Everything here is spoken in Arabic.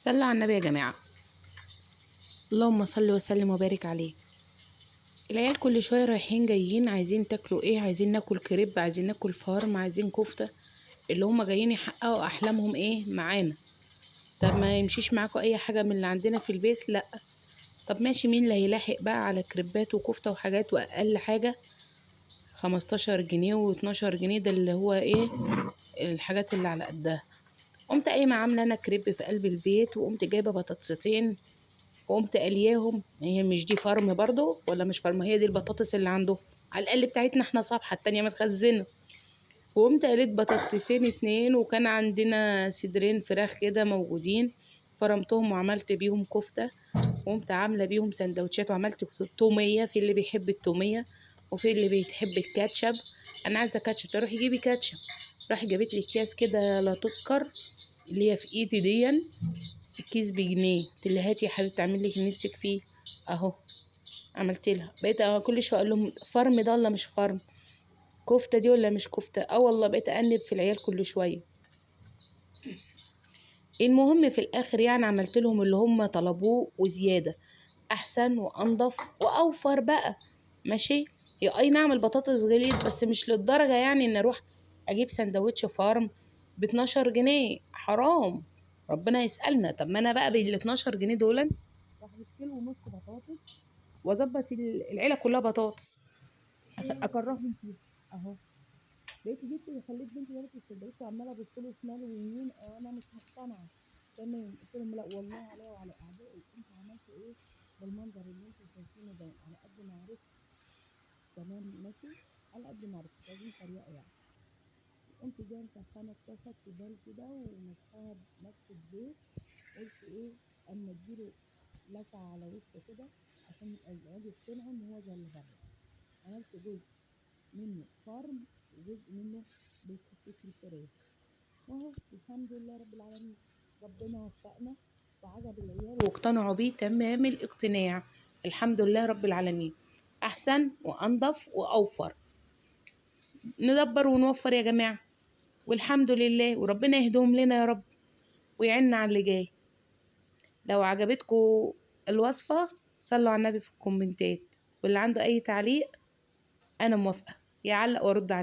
صلوا على النبي يا جماعة. اللهم صل وسلم وبارك عليه. العيال كل شوية رايحين جايين، عايزين تاكلوا ايه؟ عايزين ناكل كريب، عايزين ناكل فارم، عايزين كفتة. اللي هم جايين يحققوا احلامهم ايه معانا. طب ما يمشيش معاكم اي حاجة من اللي عندنا في البيت؟ لا. طب ماشي، مين اللي هيلاحق بقى على كريبات وكفتة وحاجات؟ واقل حاجة 15 جنيه و12 جنيه، ده اللي هو ايه الحاجات اللي على قدها. قمت قايمة عاملة انا كريب في قلب البيت، وقمت جايبة بطاطستين وقمت قلياهم. هي مش دي فرم برضو ولا مش فرم؟ هي دي البطاطس اللي عنده على الاقل بتاعتنا احنا صبحة، التانية متخزنة. وقمت قليت بطاطستين اتنين، وكان عندنا صدرين فراخ كده موجودين، فرمتهم وعملت بيهم كفتة. وقمت عاملة بيهم سندوتشات، وعملت تومية في اللي بيحب التومية وفي اللي بيحب الكاتشب. انا عايزة كاتشب، تروحي جيبي كاتشب. راح جابت لي اكياس كده لا تذكر اللي هي في ايدي دي، الكيس بجنيه. قلت لها هاتي يا حبيبتي اعمل لك اللي نفسك فيه اهو. عملت لها، بقيت كل شويه اقول لهم فرم ده ولا مش فرم، كفته دي ولا مش كفته. والله بقيت انب في العيال كل شويه. المهم في الاخر يعني عملت لهم اللي هم طلبوه وزياده، احسن وانضف واوفر بقى. ماشي. يا اي نعم البطاطس غليت، بس مش للدرجه يعني ان اروح اجيب سندوتش فارم ب 12 جنيه، حرام. ربنا يسألنا. طب ما انا بقى بال 12 جنيه دول راح اجيب كيلو ونص بطاطس، واظبط العيله كلها بطاطس، اكرههم فيها اهو. بقيت جيت خليت بنتي جابت السندوتش وعماله ابص له شمال ويمين، انا مش مقتنعه. تمام، قلت لهم لا والله عليا وعلى اعدائي، انتوا عملتوا ايه بالمنظر اللي انتوا شايفينه ده؟ على قد ما عرفت. تمام ماشي، على قد ما عرفت، مش عايزين تريقه يعني. قمت جايه مسخنه الطاسه تيفال كده ونفخها بنفس الزيت. قلت ايه، اما اديله لسعه على وشه كده عشان يبقى العيال يقتنعوا ان هو زي اللي بره. عملت جزء منه فرم وجزء منه بالخفيف الفراخ، واهو الحمد لله رب العالمين. ربنا وفقنا وعجب العيال واقتنعوا بيه تمام الاقتناع. الحمد لله رب العالمين. احسن وانضف واوفر. ندبر ونوفر يا جماعه، والحمد لله، وربنا يهديهم لنا يا رب ويعيننا على اللي جاي. لو عجبتكم الوصفه صلوا على النبي في الكومنتات، واللي عنده اي تعليق انا موافقه يعلق وارد عليه.